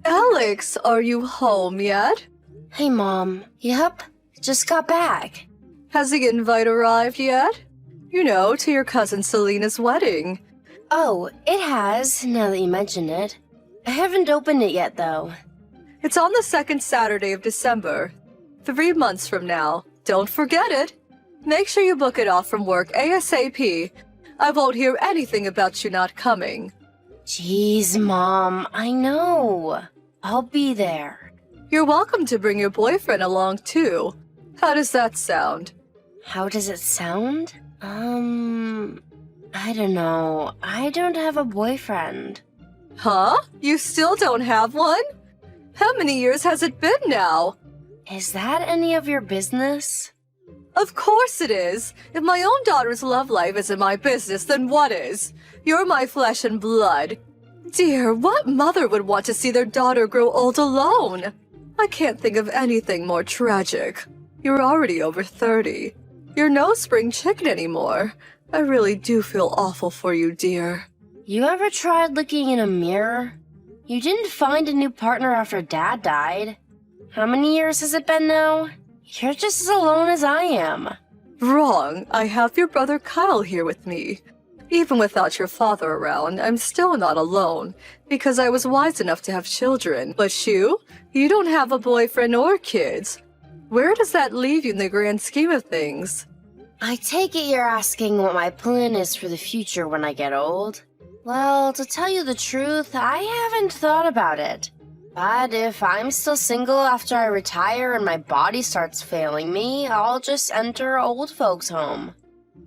Alex, are you home yet? Hey, Mom. Yep, just got back. Has the invite arrived yet? You know, to your cousin Selena's wedding. Oh, it has, now that you mention it. I haven't opened it yet, though. It's on the second Saturday of December. 3 months from now. Don't forget it. Make sure you book it off from work ASAP. I won't hear anything about you not coming. Jeez, Mom, I know. I'll be there. You're welcome to bring your boyfriend along, too. How does that sound? How does it sound? I don't know. I don't have a boyfriend. Huh? You still don't have one? How many years has it been now? Is that any of your business? Of course it is. If my own daughter's love life isn't my business, then what is? You're my flesh and blood. Dear, what mother would want to see their daughter grow old alone? I can't think of anything more tragic. You're already over 30. You're no spring chicken anymore. I really do feel awful for you, dear. You ever tried looking in a mirror? You didn't find a new partner after Dad died. How many years has it been now? You're just as alone as I am. Wrong. I have your brother Kyle here with me. Even without your father around, I'm still not alone, because I was wise enough to have children. But you don't have a boyfriend or kids. Where does that leave you in the grand scheme of things? I take it you're asking what my plan is for the future when I get old. Well, to tell you the truth, I haven't thought about it. But if I'm still single after I retire and my body starts failing me, I'll just enter old folks' home.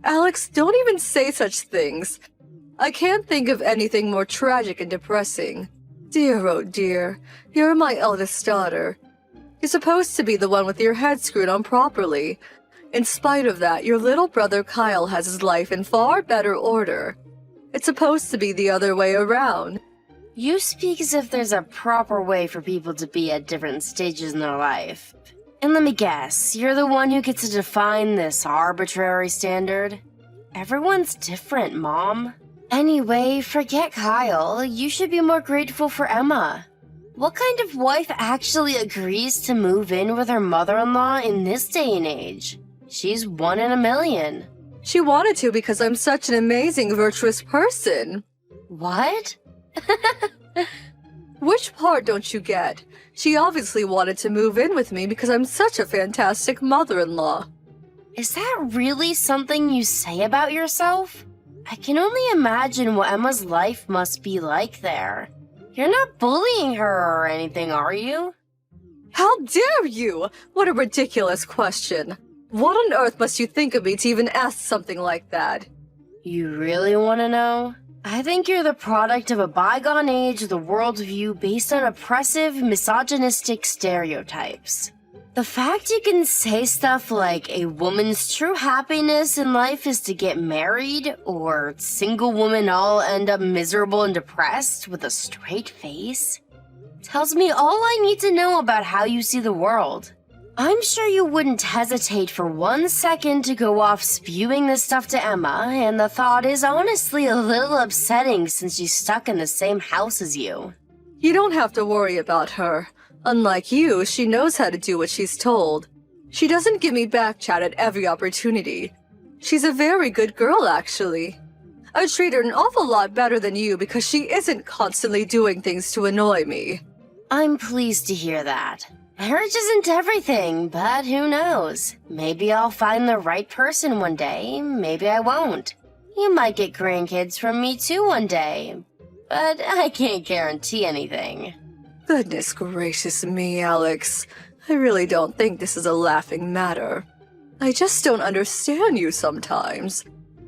Alex, don't even say such things. I can't think of anything more tragic and depressing. Dear, oh dear, you're my eldest daughter. You're supposed to be the one with your head screwed on properly. In spite of that, your little brother Kyle has his life in far better order. It's supposed to be the other way around. You speak as if there's a proper way for people to be at different stages in their life. And let me guess, you're the one who gets to define this arbitrary standard? Everyone's different, Mom. Anyway, forget Kyle. You should be more grateful for Emma. What kind of wife actually agrees to move in with her mother-in-law in this day and age? She's 1 in a million. She wanted to because I'm such an amazing, virtuous person. What? Which part don't you get? She obviously wanted to move in with me because I'm such a fantastic mother-in-law. Is that really something you say about yourself? I can only imagine what Emma's life must be like there. You're not bullying her or anything, are you? How dare you? What a ridiculous question. What on earth must you think of me to even ask something like that? You really want to know? I think you're the product of a bygone age of the worldview based on oppressive, misogynistic stereotypes. The fact you can say stuff like a woman's true happiness in life is to get married, or single women all end up miserable and depressed with a straight face, tells me all I need to know about how you see the world. I'm sure you wouldn't hesitate for 1 second to go off spewing this stuff to Emma, and the thought is honestly a little upsetting since she's stuck in the same house as you. You don't have to worry about her. Unlike you, she knows how to do what she's told. She doesn't give me back chat at every opportunity. She's a very good girl, actually. I treat her an awful lot better than you because she isn't constantly doing things to annoy me. I'm pleased to hear that. Marriage isn't everything, but who knows? Maybe I'll find the right person one day, maybe I won't. You might get grandkids from me too one day, but I can't guarantee anything. Goodness gracious me, Alex. I really don't think this is a laughing matter. I just don't understand you sometimes.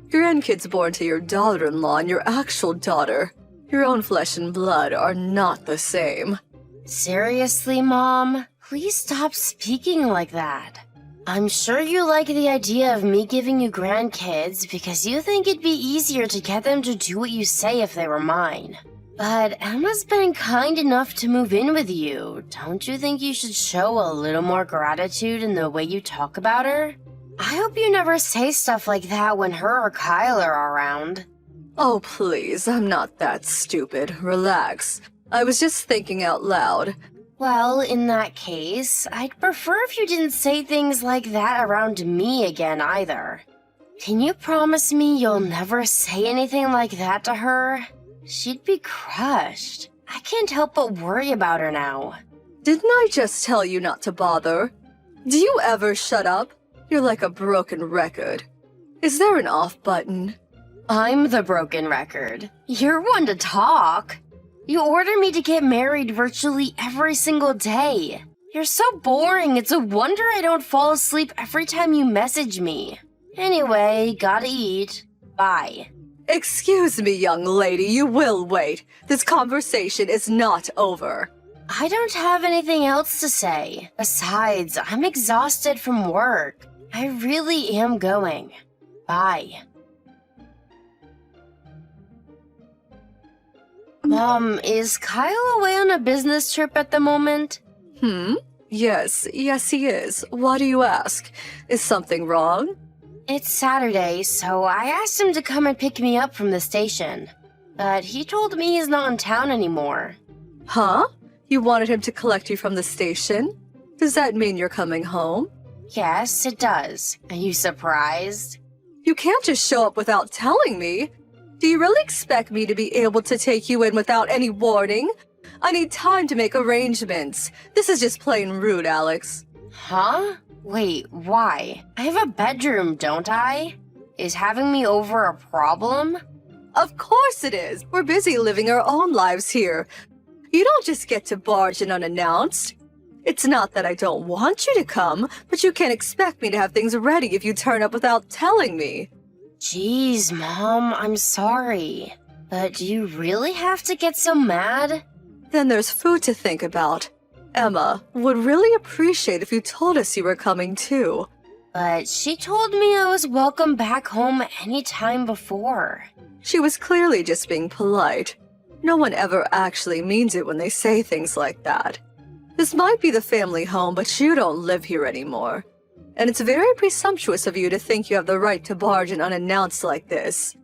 Grandkids born to your daughter-in-law and your actual daughter, your own flesh and blood, are not the same. Seriously, Mom? Please stop speaking like that. I'm sure you like the idea of me giving you grandkids because you think it'd be easier to get them to do what you say if they were mine. But Emma's been kind enough to move in with you. Don't you think you should show a little more gratitude in the way you talk about her? I hope you never say stuff like that when her or Kyle are around. Oh, please, I'm not that stupid. Relax. I was just thinking out loud. Well, in that case, I'd prefer if you didn't say things like that around me again either. Can you promise me you'll never say anything like that to her? She'd be crushed. I can't help but worry about her now. Didn't I just tell you not to bother? Do you ever shut up? You're like a broken record. Is there an off button? I'm the broken record. You're one to talk. You order me to get married virtually every single day. You're so boring, it's a wonder I don't fall asleep every time you message me. Anyway, gotta eat. Bye. Excuse me, young lady, you will wait. This conversation is not over. I don't have anything else to say. Besides, I'm exhausted from work. I really am going. Bye. Mom, is Kyle away on a business trip at the moment? Yes, he is. Why do you ask? Is something wrong? It's Saturday, so I asked him to come and pick me up from the station. But he told me he's not in town anymore. Huh? You wanted him to collect you from the station? Does that mean you're coming home? Yes, it does. Are you surprised? You can't just show up without telling me. Do you really expect me to be able to take you in without any warning? I need time to make arrangements. This is just plain rude, Alex. Huh? Wait, why? I have a bedroom, don't I? Is having me over a problem? Of course it is. We're busy living our own lives here. You don't just get to barge in unannounced. It's not that I don't want you to come, but you can't expect me to have things ready if you turn up without telling me. Jeez, Mom, I'm sorry. But do you really have to get so mad? Then there's food to think about. Emma would really appreciate if you told us you were coming too. But she told me I was welcome back home any time before. She was clearly just being polite. No one ever actually means it when they say things like that. This might be the family home, but you don't live here anymore. And it's very presumptuous of you to think you have the right to barge in unannounced like this.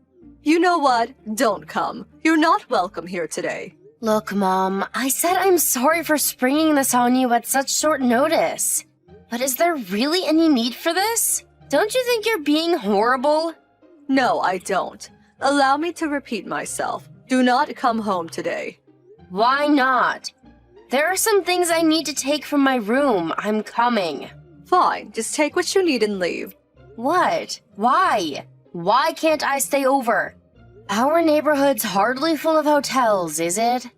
You know what? Don't come. You're not welcome here today. Look, Mom, I said I'm sorry for springing this on you at such short notice. But is there really any need for this? Don't you think you're being horrible? No, I don't. Allow me to repeat myself. Do not come home today. Why not? There are some things I need to take from my room. I'm coming. Fine, just take what you need and leave. What? Why? Why can't I stay over? Our neighborhood's hardly full of hotels, is it?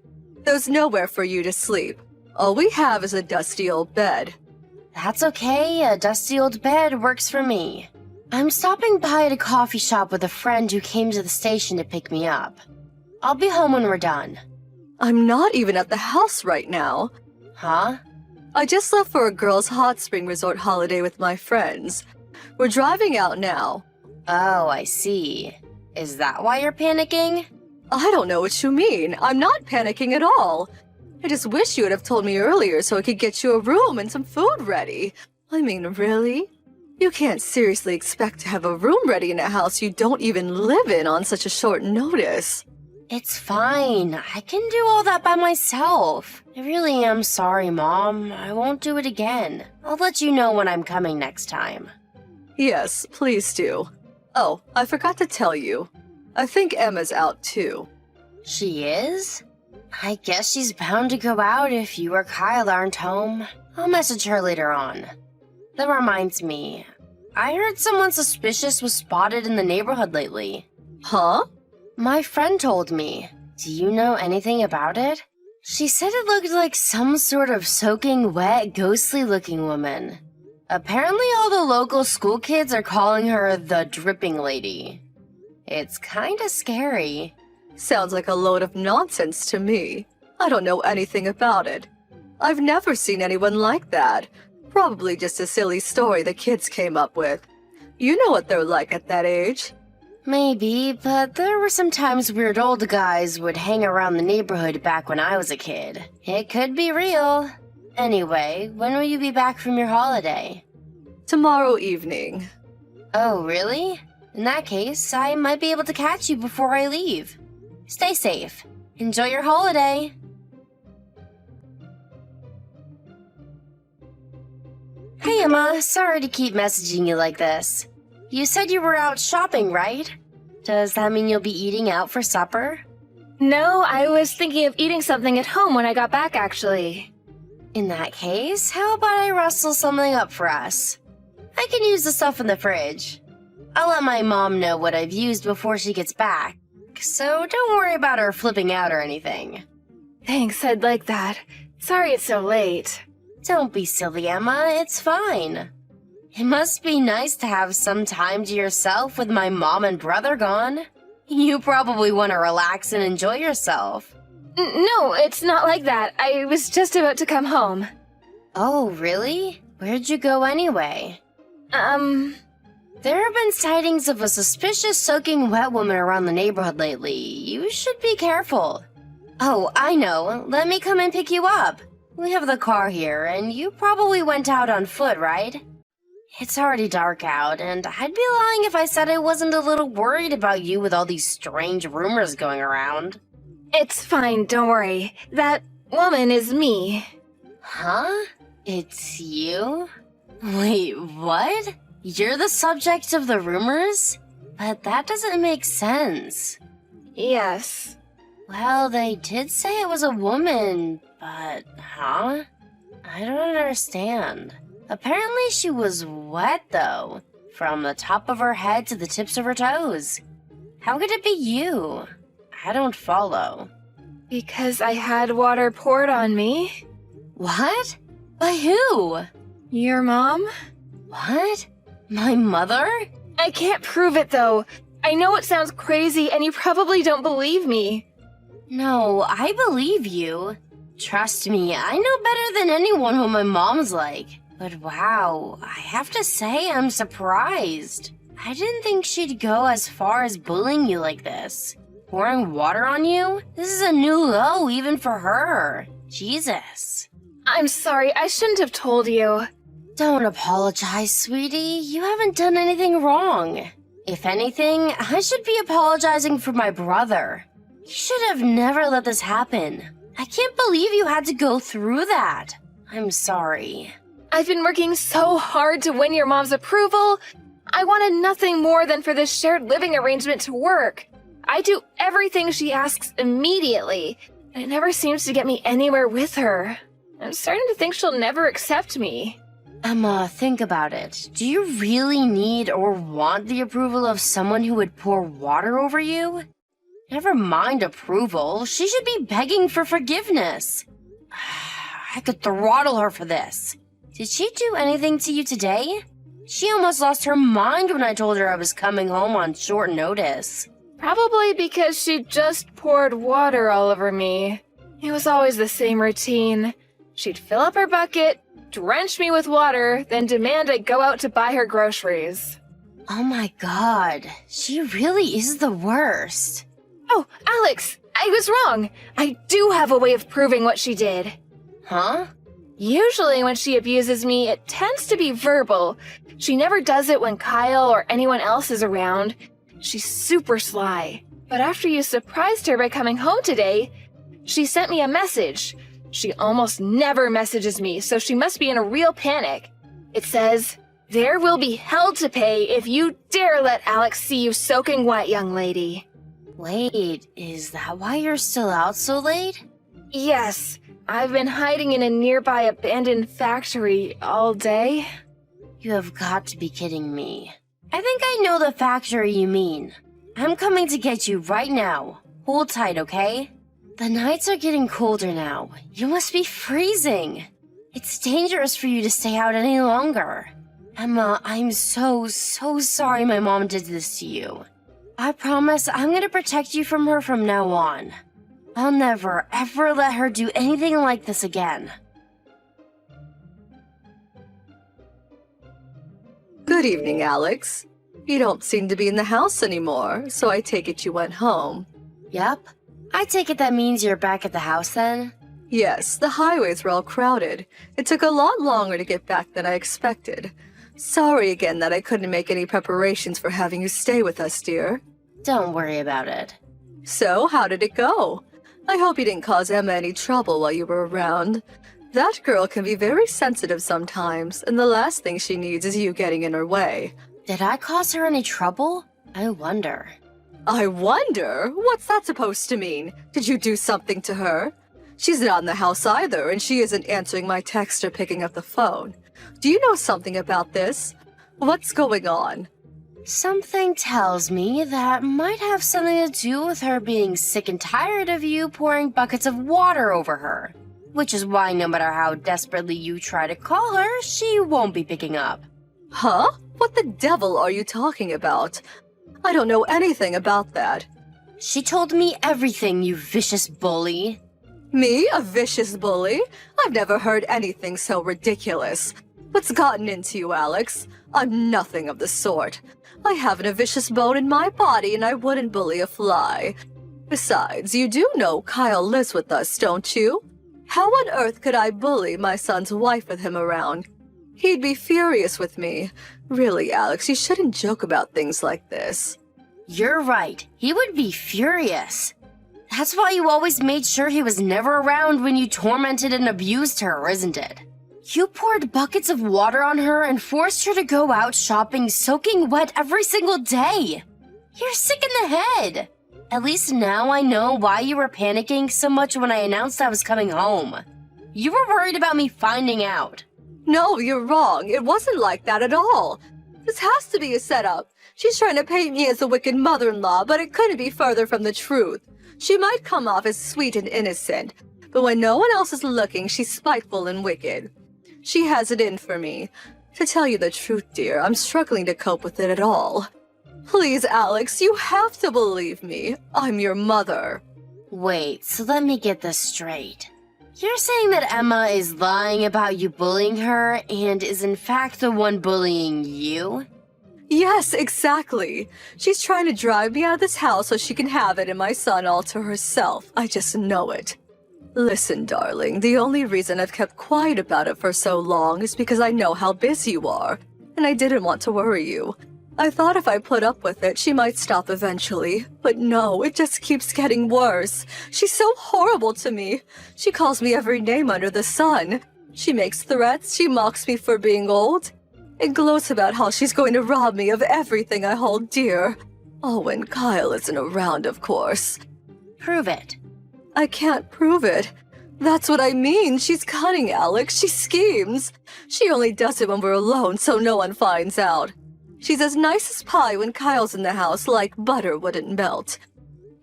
There's nowhere for you to sleep. All we have is a dusty old bed. That's okay, a dusty old bed works for me. I'm stopping by at a coffee shop with a friend who came to the station to pick me up. I'll be home when we're done. I'm not even at the house right now. Huh? I just left for a girls' hot spring resort holiday with my friends. We're driving out now. Oh, I see. Is that why you're panicking? I don't know what you mean. I'm not panicking at all. I just wish you would have told me earlier so I could get you a room and some food ready. I mean, really? You can't seriously expect to have a room ready in a house you don't even live in on such a short notice. It's fine. I can do all that by myself. I really am sorry, Mom. I won't do it again. I'll let you know when I'm coming next time. Yes, please do. Oh, I forgot to tell you. I think Emma's out too. She is? I guess she's bound to go out if you or Kyle aren't home. I'll message her later on. That reminds me. I heard someone suspicious was spotted in the neighborhood lately. Huh? My friend told me. Do you know anything about it? She said it looked like some sort of soaking wet, ghostly-looking woman. Apparently all the local school kids are calling her the Dripping Lady. It's kinda scary. Sounds like a load of nonsense to me. I don't know anything about it. I've never seen anyone like that. Probably just a silly story the kids came up with. You know what they're like at that age. Maybe, but there were some times weird old guys would hang around the neighborhood back when I was a kid. It could be real. Anyway, when will you be back from your holiday? Tomorrow evening. Oh, really? In that case, I might be able to catch you before I leave. Stay safe. Enjoy your holiday. Hey, Emma. Sorry to keep messaging you like this. You said you were out shopping, right? Does that mean you'll be eating out for supper? No, I was thinking of eating something at home when I got back, actually. In that case, how about I rustle something up for us? I can use the stuff in the fridge. I'll let my mom know what I've used before she gets back, so don't worry about her flipping out or anything. Thanks, I'd like that. Sorry it's so late. Don't be silly, Emma. It's fine. It must be nice to have some time to yourself with my mom and brother gone. You probably want to relax and enjoy yourself. No, it's not like that. I was just about to come home. Oh, really? Where'd you go anyway? There have been sightings of a suspicious soaking wet woman around the neighborhood lately. You should be careful. Oh, I know. Let me come and pick you up. We have the car here, and you probably went out on foot, right? It's already dark out, and I'd be lying if I said I wasn't a little worried about you with all these strange rumors going around. It's fine, don't worry. That woman is me. Huh? It's you? Wait, what? You're the subject of the rumors? But that doesn't make sense. Yes. Well, they did say it was a woman, but huh? I don't understand. Apparently she was wet, though, from the top of her head to the tips of her toes. How could it be you? I don't follow. Because I had water poured on me. What? By who? Your mom? What? My mother? I can't prove it, though. I know it sounds crazy, and you probably don't believe me. No, I believe you. Trust me, I know better than anyone who my mom's like. But wow, I have to say I'm surprised. I didn't think she'd go as far as bullying you like this. Pouring water on you? This is a new low even for her. Jesus. I'm sorry, I shouldn't have told you. Don't apologize, sweetie. You haven't done anything wrong. If anything, I should be apologizing for my brother. He should have never let this happen. I can't believe you had to go through that. I'm sorry. I've been working so hard to win your mom's approval. I wanted nothing more than for this shared living arrangement to work. I do everything she asks immediately, and it never seems to get me anywhere with her. I'm starting to think she'll never accept me. Emma, think about it. Do you really need or want the approval of someone who would pour water over you? Never mind approval, she should be begging for forgiveness. I could throttle her for this. Did she do anything to you today? She almost lost her mind when I told her I was coming home on short notice. Probably because she just poured water all over me. It was always the same routine. She'd fill up her bucket, drench me with water, then demand I go out to buy her groceries. Oh my god, she really is the worst. Oh, Alex, I was wrong. I do have a way of proving what she did. Huh? Usually when she abuses me, it tends to be verbal. She never does it when Kyle or anyone else is around. She's super sly. But after you surprised her by coming home today, she sent me a message. She almost never messages me, so she must be in a real panic. It says, "There will be hell to pay if you dare let Alex see you soaking wet, young lady." Wait, is that why you're still out so late? Yes, I've been hiding in a nearby abandoned factory all day. You have got to be kidding me. I think I know the factory you mean. I'm coming to get you right now. Hold tight, okay? The nights are getting colder now. You must be freezing. It's dangerous for you to stay out any longer. Emma, I'm so sorry my mom did this to you. I promise I'm gonna protect you from her from now on. I'll never, ever let her do anything like this again. Good evening, Alex. You don't seem to be in the house anymore, so I take it you went home. Yep. I take it that means you're back at the house then? Yes, the highways were all crowded. It took a lot longer to get back than I expected. Sorry again that I couldn't make any preparations for having you stay with us, dear. Don't worry about it. So, how did it go? I hope you didn't cause Emma any trouble while you were around. That girl can be very sensitive sometimes, and the last thing she needs is you getting in her way. Did I cause her any trouble? I wonder. I wonder? What's that supposed to mean? Did you do something to her? She's not in the house either, and she isn't answering my text or picking up the phone. Do you know something about this? What's going on? Something tells me that might have something to do with her being sick and tired of you pouring buckets of water over her. Which is why no matter how desperately you try to call her, she won't be picking up. Huh? What the devil are you talking about? I don't know anything about that. She told me everything, you vicious bully. Me, a vicious bully? I've never heard anything so ridiculous. What's gotten into you, Alex? I'm nothing of the sort. I haven't a vicious bone in my body, and I wouldn't bully a fly. Besides, you do know Kyle lives with us, don't you? How on earth could I bully my son's wife with him around? He'd be furious with me. Really, Alex, you shouldn't joke about things like this. You're right. He would be furious. That's why you always made sure he was never around when you tormented and abused her, isn't it? You poured buckets of water on her and forced her to go out shopping soaking wet every single day. You're sick in the head. At least now I know why you were panicking so much when I announced I was coming home. You were worried about me finding out. No, you're wrong. It wasn't like that at all. This has to be a setup. She's trying to paint me as a wicked mother-in-law, but it couldn't be further from the truth. She might come off as sweet and innocent, but when no one else is looking, she's spiteful and wicked. She has it in for me. To tell you the truth, dear, I'm struggling to cope with it at all. Please, Alex, you have to believe me. I'm your mother. Wait, so let me get this straight. You're saying that Emma is lying about you bullying her and is in fact the one bullying you? Yes, exactly. She's trying to drive me out of this house so she can have it and my son all to herself. I just know it. Listen, darling, the only reason I've kept quiet about it for so long is because I know how busy you are, and I didn't want to worry you. I thought if I put up with it, she might stop eventually. But no, it just keeps getting worse. She's so horrible to me. She calls me every name under the sun. She makes threats, she mocks me for being old, and gloats about how she's going to rob me of everything I hold dear. Oh, when Kyle isn't around, of course. Prove it. I can't prove it. That's what I mean. She's cunning, Alex. She schemes. She only does it when we're alone so no one finds out. She's as nice as pie when Kyle's in the house, like butter wouldn't melt.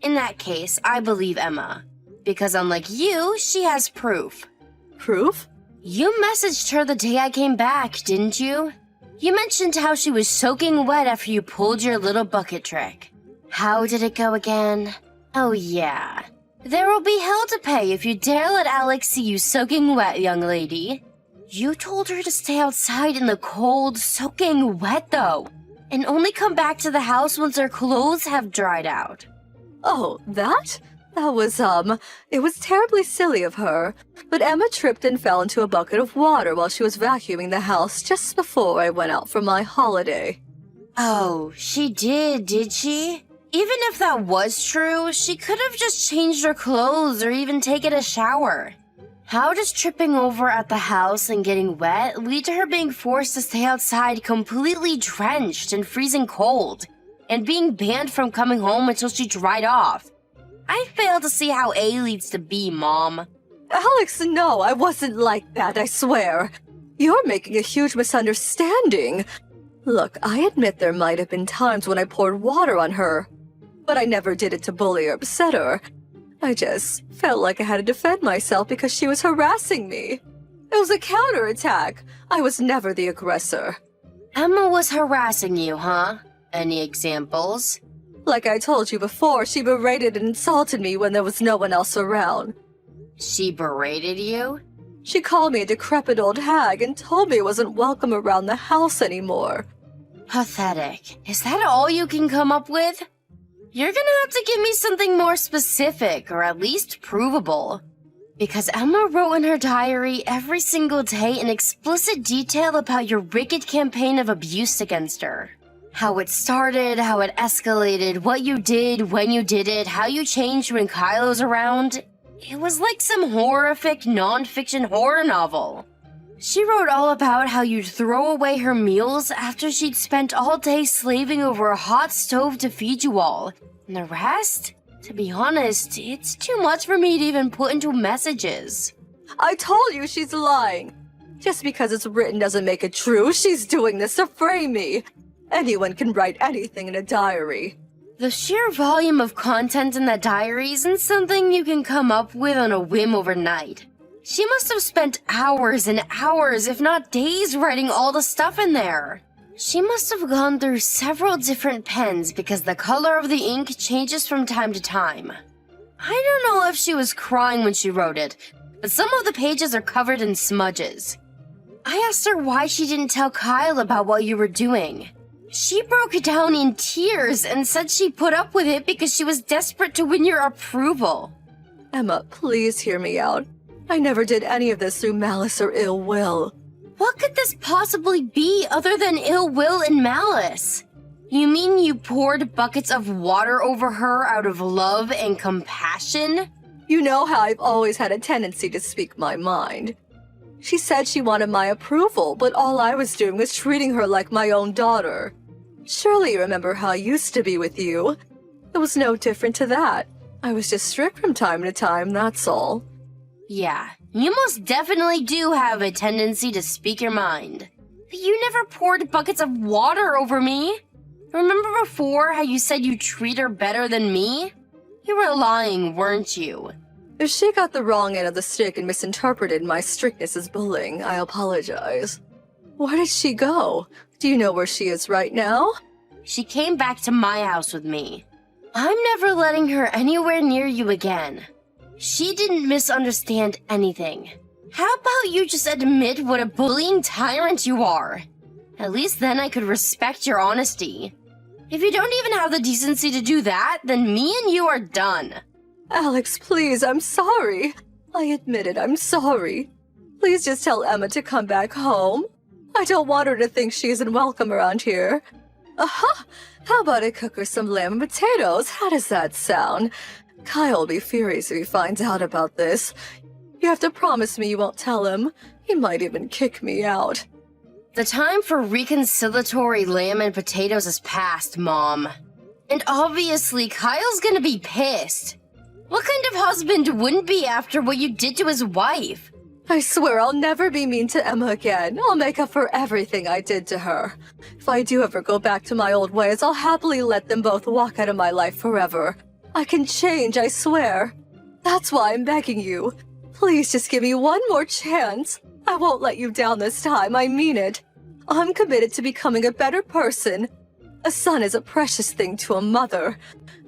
In that case, I believe Emma. Because unlike you, she has proof. Proof? You messaged her the day I came back, didn't you? You mentioned how she was soaking wet after you pulled your little bucket trick. How did it go again? Oh yeah. There will be hell to pay if you dare let Alex see you soaking wet, young lady. You told her to stay outside in the cold, soaking wet though, and only come back to the house once her clothes have dried out. Oh, that? That was, it was terribly silly of her. But Emma tripped and fell into a bucket of water while she was vacuuming the house just before I went out for my holiday. Oh, she did she? Even if that was true, she could have just changed her clothes or even taken a shower. How does tripping over at the house and getting wet lead to her being forced to stay outside completely drenched and freezing cold, and being banned from coming home until she dried off? I fail to see how A leads to B, Mom. Alex, no, I wasn't like that, I swear. You're making a huge misunderstanding. Look, I admit there might have been times when I poured water on her, but I never did it to bully or upset her. I just felt like I had to defend myself because she was harassing me. It was a counterattack. I was never the aggressor. Emma was harassing you, huh? Any examples? Like I told you before, she berated and insulted me when there was no one else around. She berated you? She called me a decrepit old hag and told me I wasn't welcome around the house anymore. Pathetic. Is that all you can come up with? You're gonna have to give me something more specific, or at least provable. Because Emma wrote in her diary every single day in explicit detail about your wicked campaign of abuse against her. How it started, how it escalated, what you did, when you did it, how you changed when Kylo's around. It was like some horrific, non-fiction horror novel. She wrote all about how you'd throw away her meals after she'd spent all day slaving over a hot stove to feed you all. And the rest? To be honest, it's too much for me to even put into messages. I told you she's lying. Just because it's written doesn't make it true. She's doing this to frame me. Anyone can write anything in a diary. The sheer volume of content in that diary isn't something you can come up with on a whim overnight. She must have spent hours and hours, if not days, writing all the stuff in there. She must have gone through several different pens because the color of the ink changes from time to time. I don't know if she was crying when she wrote it, but some of the pages are covered in smudges. I asked her why she didn't tell Kyle about what you were doing. She broke down in tears and said she put up with it because she was desperate to win your approval. Emma, please hear me out. I never did any of this through malice or ill will. What could this possibly be other than ill will and malice? You mean you poured buckets of water over her out of love and compassion? You know how I've always had a tendency to speak my mind. She said she wanted my approval, but all I was doing was treating her like my own daughter. Surely you remember how I used to be with you. It was no different to that. I was just strict from time to time, that's all. Yeah, you most definitely do have a tendency to speak your mind. But you never poured buckets of water over me. Remember before how you said you treat her better than me? You were lying, weren't you? If she got the wrong end of the stick and misinterpreted my strictness as bullying, I apologize. Where did she go? Do you know where she is right now? She came back to my house with me. I'm never letting her anywhere near you again. She didn't misunderstand anything. How about you just admit what a bullying tyrant you are? At least then I could respect your honesty. If you don't even have the decency to do that, then me and you are done. Alex, please, I'm sorry. I admit it, I'm sorry. Please just tell Emma to come back home. I don't want her to think she isn't welcome around here. Aha! How about I cook her some lamb and potatoes? How does that sound? Kyle will be furious if he finds out about this. You have to promise me you won't tell him. He might even kick me out. The time for reconciliatory lamb and potatoes has passed, Mom. And obviously, Kyle's gonna be pissed. What kind of husband wouldn't be after what you did to his wife? I swear I'll never be mean to Emma again. I'll make up for everything I did to her. If I do ever go back to my old ways, I'll happily let them both walk out of my life forever. I can change, I swear. That's why I'm begging you. Please just give me one more chance. I won't let you down this time, I mean it. I'm committed to becoming a better person. A son is a precious thing to a mother.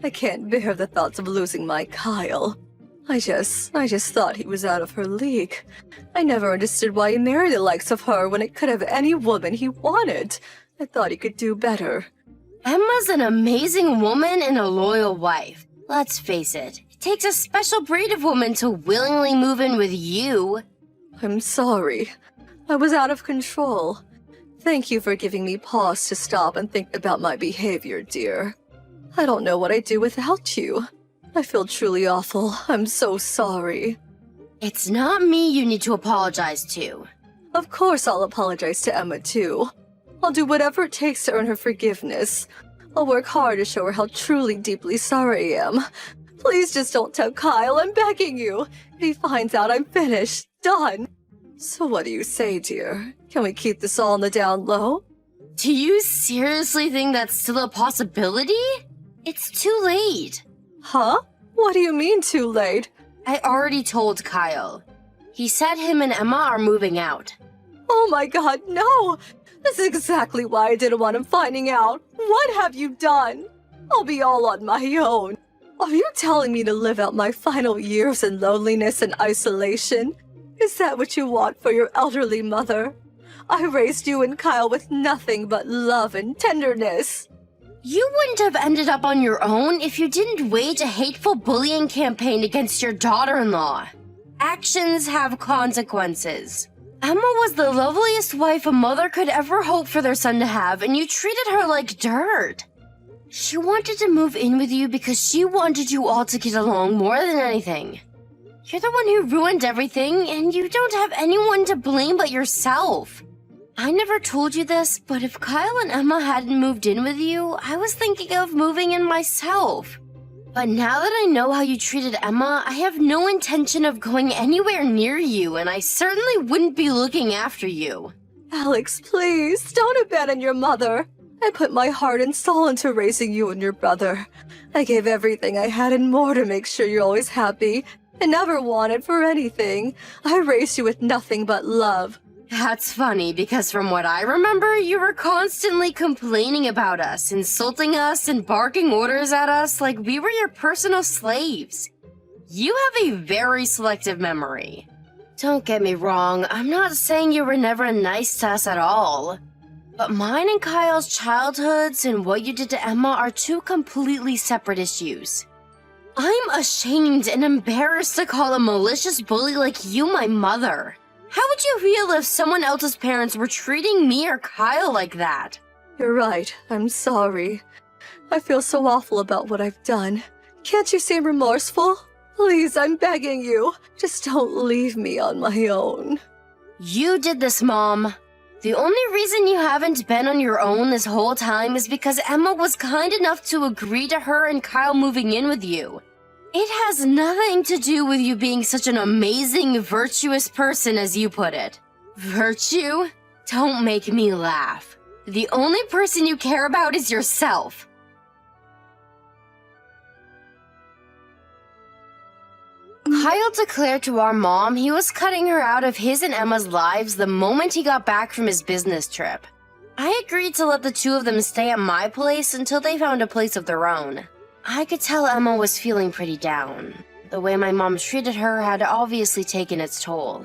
I can't bear the thoughts of losing my Kyle. I just thought he was out of her league. I never understood why he married the likes of her when it could have any woman he wanted. I thought he could do better. Emma's an amazing woman and a loyal wife. Let's face it, it takes a special breed of woman to willingly move in with you. I'm sorry. I was out of control. Thank you for giving me pause to stop and think about my behavior, dear. I don't know what I'd do without you. I feel truly awful. I'm so sorry. It's not me you need to apologize to. Of course I'll apologize to Emma, too. I'll do whatever it takes to earn her forgiveness. I'll work hard to show her how truly deeply sorry I am. Please just don't tell Kyle, I'm begging you. If he finds out, I'm finished. Done. So what do you say, dear? Can we keep this all on the down low? Do you seriously think that's still a possibility? It's too late. Huh? What do you mean too late? I already told Kyle. He said him and Emma are moving out. Oh my god, no! This is exactly why I didn't want him finding out. What have you done? I'll be all on my own. Are you telling me to live out my final years in loneliness and isolation? Is that what you want for your elderly mother? I raised you and Kyle with nothing but love and tenderness. You wouldn't have ended up on your own if you didn't wage a hateful bullying campaign against your daughter-in-law. Actions have consequences. Emma was the loveliest wife a mother could ever hope for their son to have, and you treated her like dirt. She wanted to move in with you because she wanted you all to get along more than anything. You're the one who ruined everything, and you don't have anyone to blame but yourself. I never told you this, but if Kyle and Emma hadn't moved in with you, I was thinking of moving in myself. But now that I know how you treated Emma, I have no intention of going anywhere near you, and I certainly wouldn't be looking after you. Alex, please, don't abandon your mother. I put my heart and soul into raising you and your brother. I gave everything I had and more to make sure you're always happy. I never wanted for anything. I raised you with nothing but love. That's funny, because from what I remember, you were constantly complaining about us, insulting us, and barking orders at us like we were your personal slaves. You have a very selective memory. Don't get me wrong, I'm not saying you were never nice to us at all. But mine and Kyle's childhoods and what you did to Emma are two completely separate issues. I'm ashamed and embarrassed to call a malicious bully like you my mother. How would you feel if someone else's parents were treating me or Kyle like that? You're right. I'm sorry. I feel so awful about what I've done. Can't you seem remorseful? Please, I'm begging you. Just don't leave me on my own. You did this, Mom. The only reason you haven't been on your own this whole time is because Emma was kind enough to agree to her and Kyle moving in with you. It has nothing to do with you being such an amazing, virtuous person, as you put it. Virtue? Don't make me laugh. The only person you care about is yourself. Kyle declared to our mom he was cutting her out of his and Emma's lives the moment he got back from his business trip. I agreed to let the two of them stay at my place until they found a place of their own. I could tell Emma was feeling pretty down. The way my mom treated her had obviously taken its toll.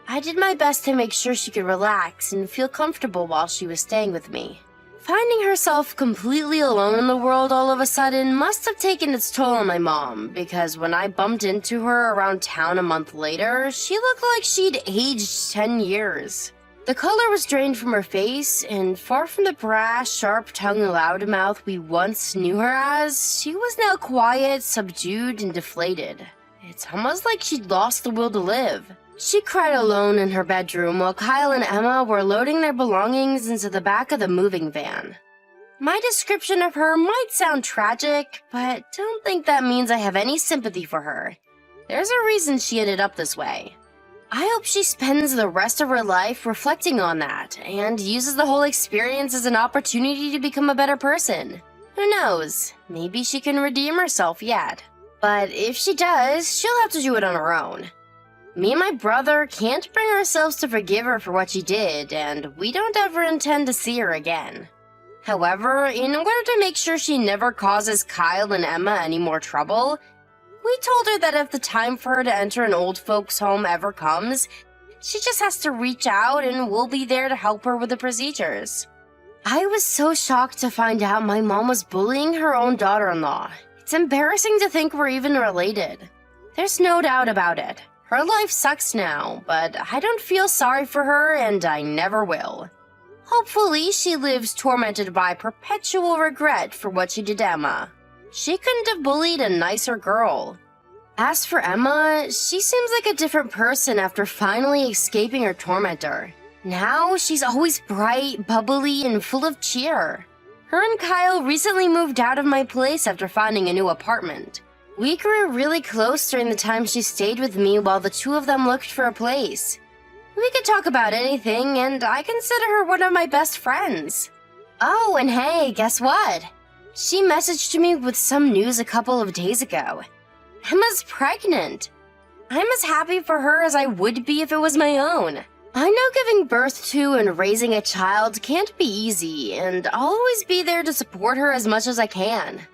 I did my best to make sure she could relax and feel comfortable while she was staying with me. Finding herself completely alone in the world all of a sudden must have taken its toll on my mom, because when I bumped into her around town a month later, she looked like she'd aged 10 years. The color was drained from her face, and far from the brash, sharp-tongued loudmouth we once knew her as, she was now quiet, subdued, and deflated. It's almost like she'd lost the will to live. She cried alone in her bedroom while Kyle and Emma were loading their belongings into the back of the moving van. My description of her might sound tragic, but don't think that means I have any sympathy for her. There's a reason she ended up this way. I hope she spends the rest of her life reflecting on that, and uses the whole experience as an opportunity to become a better person. Who knows, maybe she can redeem herself yet. But if she does, she'll have to do it on her own. Me and my brother can't bring ourselves to forgive her for what she did, and we don't ever intend to see her again. However, in order to make sure she never causes Kyle and Emma any more trouble, we told her that if the time for her to enter an old folks' home ever comes, she just has to reach out and we'll be there to help her with the procedures. I was so shocked to find out my mom was bullying her own daughter-in-law. It's embarrassing to think we're even related. There's no doubt about it. Her life sucks now, but I don't feel sorry for her and I never will. Hopefully, she lives tormented by perpetual regret for what she did to Emma. She couldn't have bullied a nicer girl. As for Emma, she seems like a different person after finally escaping her tormentor. Now, she's always bright, bubbly, and full of cheer. Her and Kyle recently moved out of my place after finding a new apartment. We grew really close during the time she stayed with me while the two of them looked for a place. We could talk about anything, and I consider her one of my best friends. Oh, and hey, guess what? She messaged me with some news a couple of days ago. Emma's pregnant. I'm as happy for her as I would be if it was my own. I know giving birth to and raising a child can't be easy, and I'll always be there to support her as much as I can.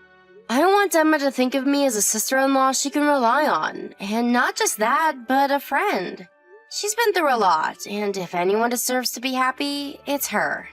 I want Emma to think of me as a sister-in-law she can rely on, and not just that, but a friend. She's been through a lot, and if anyone deserves to be happy, it's her.